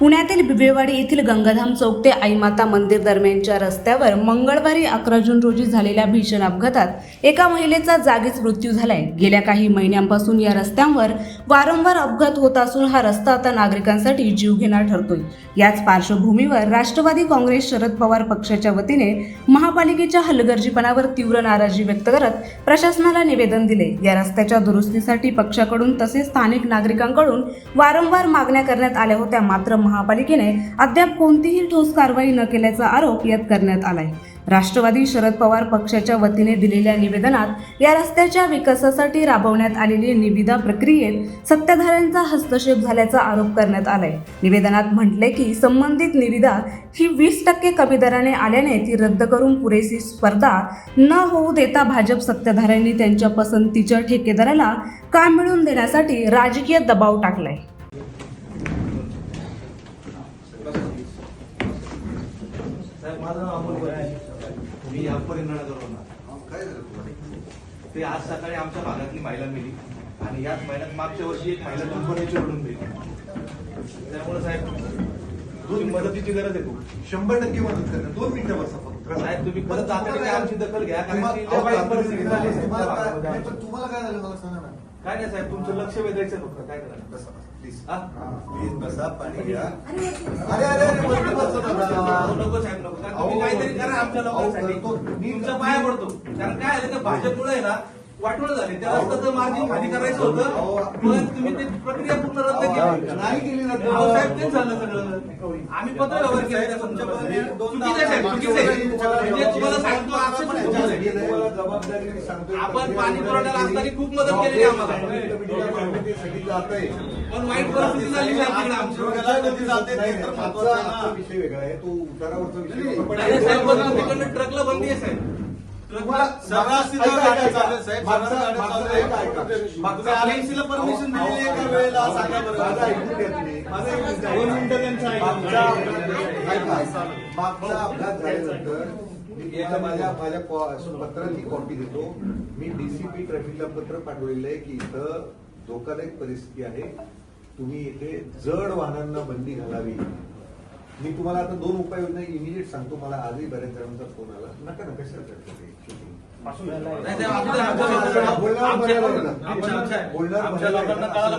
पुण्यातील बिबवेवाडी येथील गंगाधाम चौक ते आईमाता मंदिर दरम्यानच्या रस्त्यावर मंगळवारी 11 जून रोजी झालेल्या भीषण अपघातात एका महिलेचा जागीच मृत्यू झालाय। गेल्या काही महिन्यांपासून या रस्त्यांवर वारंवार अपघात होत असून हा रस्ता आता नागरिकांसाठी जीवघेणा ठरतोय। याच पार्श्वभूमीवर राष्ट्रवादी काँग्रेस शरद पवार पक्षाच्या वतीने महापालिकेच्या हलगर्जीपणावर तीव्र नाराजी व्यक्त करत प्रशासनाला निवेदन दिले। या रस्त्याच्या दुरुस्तीसाठी पक्षाकडून तसेच स्थानिक नागरिकांकडून वारंवार मागण्या करण्यात आल्या होत्या, मात्र महापालिकेने अद्याप कोणतीही ठोस कारवाई न केल्याचा आरोप यात करण्यात आलाय। राष्ट्रवादी शरद पवार पक्षाच्या वतीने दिलेल्या निवेदनात या रस्त्याच्या विकासासाठी राबवण्यात आलेली निविदा प्रक्रियेत सत्ताधाऱ्यांचा हस्तक्षेप झाल्याचा आरोप करण्यात आलाय। निवेदनात म्हटले की संबंधित निविदा ही 20% कमी दराने आल्याने ती रद्द करून पुरेशी स्पर्धा न होऊ देता भाजप सत्ताधाऱ्यांनी त्यांच्या पसंतीच्या ठेकेदाराला काम मिळवून देण्यासाठी राजकीय दबाव टाकलाय। मी यापर्यंत काय झालं ते आज सकाळी आमच्या भागातली महिला मिली आणि याच महिन्यात मागच्या वर्षी एक महिला कंपनीची ओढून गेली। त्यामुळे साहेब तुम्ही मदतीची गरज आहे, 100% मदत करा। 2 मिनिटं बसा फक्त साहेब, तुम्ही खरंच तातडीने आमची दखल घ्या, कारण तुम्हाला काय झालं मला सांगा ना। काय नाही साहेब, तुमचं लक्ष वेधायचं फक्त, काय करायचं बसा प्लीज, प्लीज बसा, पाणी घ्या। अरे अरे अरे नको साहेब नको, तुम्ही काहीतरी करा आमच्या लोकांसाठी, तुमच्या पाया पडतो। कारण काय झालं तर भाजपमुळे ना वाटोळ झाली, त्या रस्त्याचं मार्जिन खाली करायचं होतं, पण तुम्ही ते प्रक्रिया पूर्ण रद्द केली नाही केली ना साहेब, तेच झालं सगळं। आम्ही पत्र व्यवहार केला तुमच्या तुम्हाला सांगतो, आपण पाणी पुरवठ्याला असताना खूप मदत केली आम्हाला, पण वाईट परिस्थिती झाली विषय वेगळा आहे, तो उतारावरचा विषय साहेब। ट्रकला बंदी आहे साहेब, परमिशन मिळाली एका वेळेला मागचा अपघात झाल्यानंतर माझ्या पत्राची कॉपी देतो मी। डीसीपी ट्रॅफिकला पत्र पाठवलेलं आहे की इथं धोकादायक परिस्थिती आहे, तुम्ही इथे जड वाहनांना बंदी घालावी। मी तुम्हाला आता 2 उपाययोजना इमिजिएट सांगतो। मला आजही बऱ्याच जणांचा फोन आला, नका ना कशाला करतो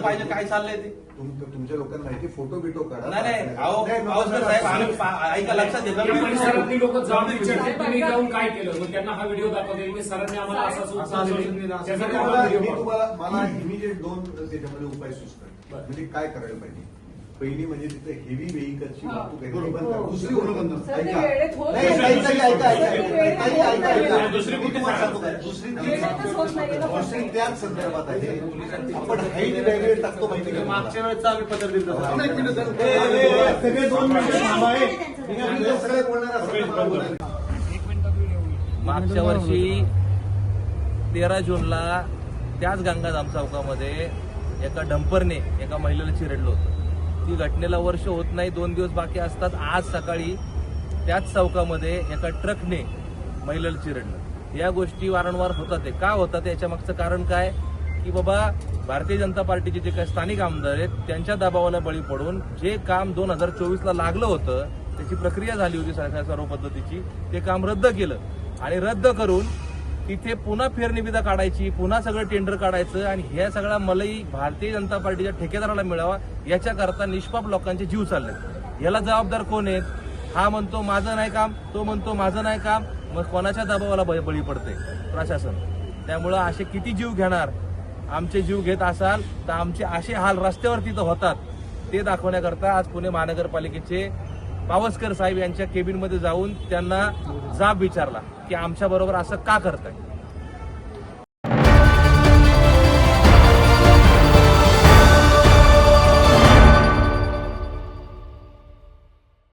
पाहिजे काय चाललंय ते तुमच्या लोकांना माहिती, फोटो बिटो करा। ऐका लक्षात घेतलं लोक जाऊन काय केलं त्यांना हा व्हिडिओ दाखवते सरांनी आम्हाला मला इमिजिएट 2 त्याच्यामध्ये उपाय सुचतात। म्हणजे काय करायला पाहिजे, पहिली म्हणजे तिथे हेवी व्हेकलची वाहतूक दुसरी दुसरी त्याच संदर्भात आहे, आपण हाईट बॅरियर टाकतो माहिती का, मागच्या वेळेचा आम्ही पत्र दिलं सगळे 2 मिनिटं सगळे बोलणार। मागच्या वर्षी 13 जूनला त्याच गंगाधाम चौकामध्ये एका डंपरने एका महिलेला चिरडलं होतं। ती घटनेला वर्ष होत नाही, 2 दिवस बाकी असतात। आज सकाळी त्याच चौकामध्ये एका ट्रकने महिलेला चिरडलं। या गोष्टी वारंवार होतात, का होतात याच्या मागचं कारण काय की बाबा भारतीय जनता पार्टीचे जे काही स्थानिक आमदार आहेत त्यांच्या दबावाला बळी पडून जे काम 2024ला लागलं होतं, त्याची प्रक्रिया झाली होती सर्व पद्धतीची, ते काम रद्द केलं आणि रद्द करून तिथे पुन्हा फेरनिविदा काढायची, पुन्हा सगळं टेंडर काढायचं आणि ह्या सगळा मलई भारतीय जनता पार्टीच्या ठेकेदाराला मिळावा याच्याकरता निष्पाप लोकांचे जीव चालले। याला जबाबदार कोण आहेत? हा म्हणतो माझं नाही काम, तो म्हणतो माझं नाही काम, मग कोणाच्या दबावाला बळी पडते? प्रशासन। त्यामुळं असे किती जीव घेणार? आमचे जीव घेत असाल तर आमचे असे हाल रस्त्यावर तिथं होतात ते दाखवण्याकरता आज पुणे महानगरपालिकेचे पावसकर साहेब यांच्या केबिनमध्ये जाऊन त्यांना जाब विचारला की आमच्या बरोबर असं का करताय।